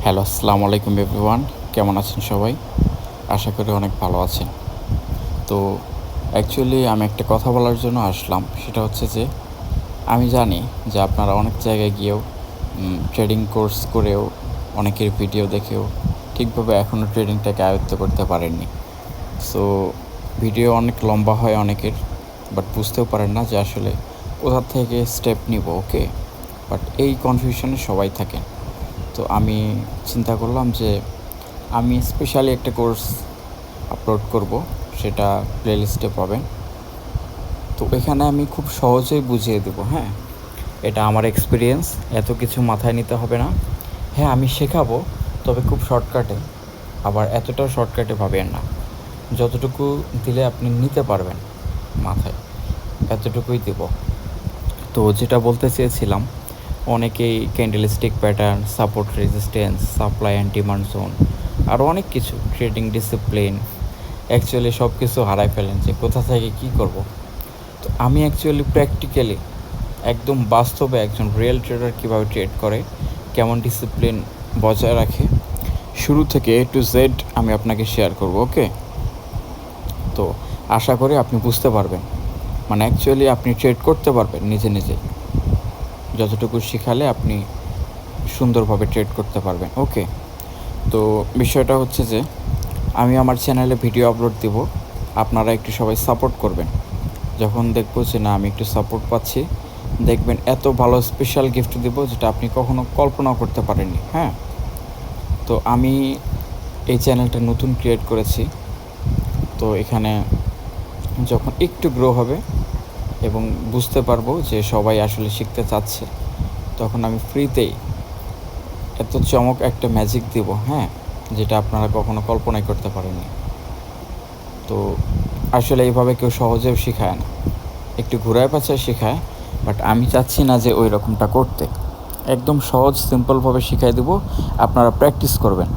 Hello, আসসালামু আলাইকুম everyone. কেমন আছেন সবাই? আশা করি অনেক ভালো আছেন। তো অ্যাকচুয়ালি আমি একটা কথা বলার জন্য আসলাম। সেটা হচ্ছে যে আমি জানি যে আপনারা অনেক জায়গায় গিয়েও ট্রেডিং কোর্স করেও অনেকের ভিডিও দেখেও ঠিকভাবে এখনও ট্রেডিংটাকে আয়ত্ত করতে পারেননি। সো ভিডিও অনেক লম্বা হয় অনেকের, বাট বুঝতেও পারেন না যে আসলে কোথা থেকে স্টেপ নিব। ওকে, বাট এই কনফিউশনে সবাই থাকেন। তো আমি চিন্তা করলাম যে আমি স্পেশালি একটা কোর্স আপলোড করব, সেটা প্লেলিস্টে পাবেন। তো এখানে আমি খুব সহজেই বুঝিয়ে দেবো। হ্যাঁ, এটা আমার এক্সপিরিয়েন্স, এত কিছু মাথায় নিতে হবে না। হ্যাঁ, আমি শেখাবো, তবে খুব শর্টকাটে, আবার এতটাও শর্টকাটে পাবেন না। যতটুকু দিলে আপনি নিতে পারবেন মাথায়, এতটুকুই দেব। তো যেটা বলতে চেয়েছিলাম, অনেকেই candlestick pattern, support resistance, supply and demand zone, আরও অনেক কিছু, ট্রেডিং ডিসিপ্লিন, অ্যাকচুয়ালি সব কিছু হারাই ফেলেন যে কোথা থেকে কী করব। তো আমি অ্যাকচুয়ালি প্র্যাকটিক্যালি একদম বাস্তবে একজন রিয়েল ট্রেডার কীভাবে ট্রেড করে, কেমন ডিসিপ্লিন বজায় রাখে, শুরু থেকে A to Z আমি আপনাকে শেয়ার করব। ওকে, তো আশা করি আপনি বুঝতে পারবেন, মানে অ্যাকচুয়ালি আপনি ট্রেড করতে পারবেন নিজে নিজে। যতটুকু শিখালে আপনি সুন্দরভাবে ট্রেড করতে পারবেন। ওকে, তো বিষয়টা হচ্ছে যে আমি আমার চ্যানেলে ভিডিও আপলোড দিব, আপনারা একটু সবাই সাপোর্ট করবেন। যখন দেখবো যে না আমি একটু সাপোর্ট পাচ্ছি, দেখবেন এত ভালো স্পেশাল গিফট দেব যেটা আপনি কখনো কল্পনাও করতে পারেননি। হ্যাঁ, তো আমি এই চ্যানেলটা নতুন ক্রিয়েট করেছি। তো এখানে যখন একটু গ্রো হবে এবং বুঝতে পারবো যে সবাই আসলে শিখতে চাচ্ছে, তখন আমি ফ্রিতেই এত চমক একটা ম্যাজিক দিব, হ্যাঁ, যেটা আপনারা কখনো কল্পনাই করতে পারেননি। তো আসলে এইভাবে কেউ সহজেও শেখায় না, একটু ঘুরায় পাচায় শেখায়, বাট আমি চাচ্ছি না যে ওই রকমটা করতে। একদম সহজ সিম্পলভাবে শিখাই দেবো, আপনারা প্র্যাকটিস করবেন।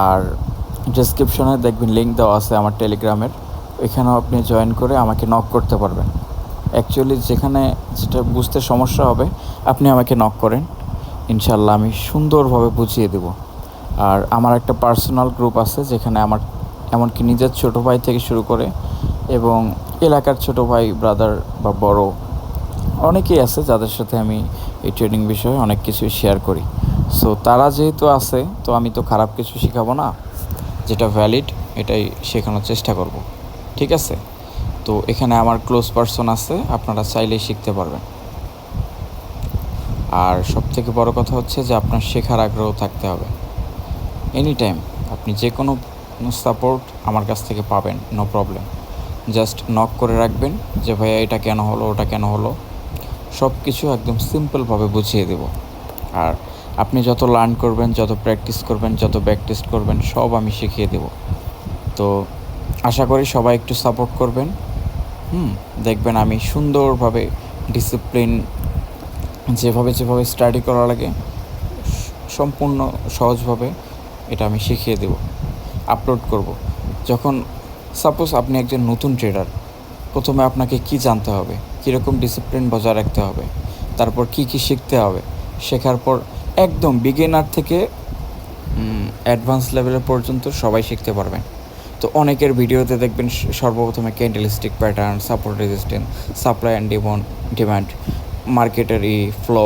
আর ডেসক্রিপশনে দেখবেন লিঙ্ক দেওয়া আছে আমার টেলিগ্রামের, এখানেও আপনি জয়েন করে আমাকে নক করতে পারবেন। অ্যাকচুয়ালি যেখানে যেটা বুঝতে সমস্যা হবে আপনি আমাকে নক করেন, ইনশাল্লাহ আমি সুন্দরভাবে বুঝিয়ে দেব। আর আমার একটা পার্সোনাল গ্রুপ আছে, যেখানে আমার এমনকি নিজের ছোটো ভাই থেকে শুরু করে এবং এলাকার ছোটো ভাই, ব্রাদার বা বড় অনেকেই আছে যাদের সাথে আমি এই ট্রেডিং বিষয়ে অনেক কিছুই শেয়ার করি। সো তারা যেহেতু আছে, তো আমি তো খারাপ কিছু শেখাবো না, যেটা ভ্যালিড এটাই শেখানোর চেষ্টা করব। ঠিক আছে, তো এখানে আমার ক্লোজ পার্সন আছে, আপনারা চাইলেই শিখতে পারবেন। আর সবথেকে বড় কথা হচ্ছে যে আপনার শেখার আগ্রহ থাকতে হবে। এনি টাইম আপনি যে কোনো সাপোর্ট আমার কাছ থেকে পাবেন, নো প্রবলেম। জাস্ট নক করে রাখবেন যে ভাইয়া এটা কেন হলো, ওটা কেন হলো, সব কিছু একদম সিম্পলভাবে বুঝিয়ে দেব। আর আপনি যত লার্ন করবেন, যত প্র্যাকটিস করবেন, যত ব্যাক টেস্ট করবেন, সব আমি শিখিয়ে দেব। তো আশা করি সবাই একটু সাপোর্ট করবেন। দেখবেন আমি সুন্দরভাবে ডিসিপ্লিন, যেভাবে যেভাবে স্টাডি করা লাগে সম্পূর্ণ সহজভাবে এটা আমি শিখিয়ে দেব, আপলোড করব। যখন সাপোজ আপনি একজন নতুন ট্রেডার, প্রথমে আপনাকে কি জানতে হবে, কীরকম ডিসিপ্লিন বজায় রাখতে হবে, তারপর কি কি শিখতে হবে, শেখার পর একদম বিগিনার থেকে অ্যাডভান্স লেভেলের পর্যন্ত সবাই শিখতে পারবেন। তো অনেকের ভিডিওতে দেখবেন সর্বপ্রথমে candlestick pattern, support resistance, supply and demand, মার্কেটের flow,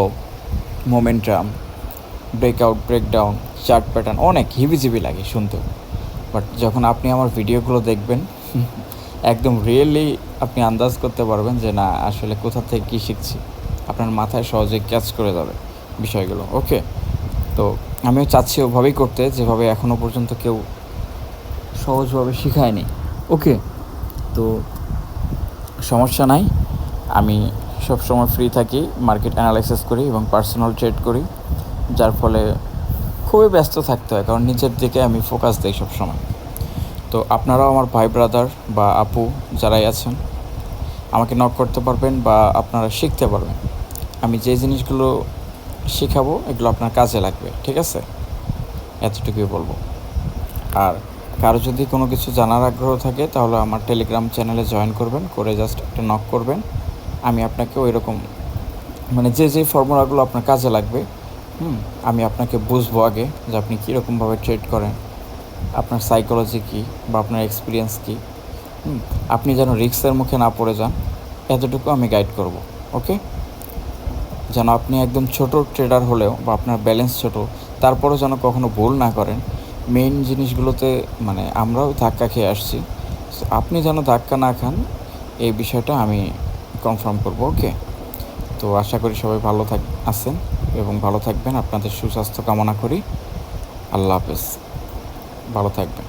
momentum, breakout, breakdown, chart pattern, অনেক হিবিজিবি লাগে শুনতে। বাট যখন আপনি আমার ভিডিওগুলো দেখবেন, একদম রিয়েলি আপনি আন্দাজ করতে পারবেন যে না আসলে কোথা থেকে কী শিখছি, আপনার মাথায় সহজে ক্যাচ করে যাবে বিষয়গুলো। ওকে, তো আমিও চাচ্ছি ওভাবেই করতে, যেভাবে এখনও পর্যন্ত কেউ সহজভাবে শেখায়নি। ওকে, তো সমস্যা নাই, আমি সবসময় ফ্রি থাকি, মার্কেট অ্যানালাইসিস করি এবং পার্সোনাল ট্রেড করি, যার ফলে খুবই ব্যস্ত থাকতে হয়, কারণ নিজের দিকে আমি ফোকাস দিই সবসময়। তো আপনারাও আমার ভাই ব্রাদার বা আপু যারাই আছেন, আমাকে নক করতে পারবেন বা আপনারা শিখতে পারবেন। আমি যে জিনিসগুলো শেখাবো এগুলো আপনার কাজে লাগবে। ঠিক আছে, এতটুকুই বলবো। আর কারো যদি কোনো কিছু জানার আগ্রহ থাকে তাহলে আমার টেলিগ্রাম চ্যানেলে জয়েন করবেন, করে জাস্ট একটা নক করবেন। আমি আপনাকে ওই রকম, মানে যে ফর্মুলাগুলো আপনার কাজে লাগবে আমি আপনাকে বুঝবো আগে যে আপনি কীরকমভাবে ট্রেড করেন, আপনার সাইকোলজি কী বা আপনার এক্সপিরিয়েন্স কী। আপনি যেন রিস্কের মুখে না পড়ে যান, এতটুকু আমি গাইড করব। ওকে, যেন আপনি একদম ছোট ট্রেডার হলেও বা আপনার ব্যালেন্স ছোট, তারপরেও যেন কখনো ভুল না করেন। মেইন জিনিসগুলোতে মানে আমরাও ধাক্কা খেয়ে আসছি, আপনি যেন ধাক্কা না খান, এই বিষয়টা আমি কনফার্ম করব। ওকে, তো আশা করি সবাই ভালো আছেন এবং ভালো থাকবেন। আপনাদের সুস্বাস্থ্য কামনা করি। আল্লাহ হাফেজ, ভালো থাকবেন।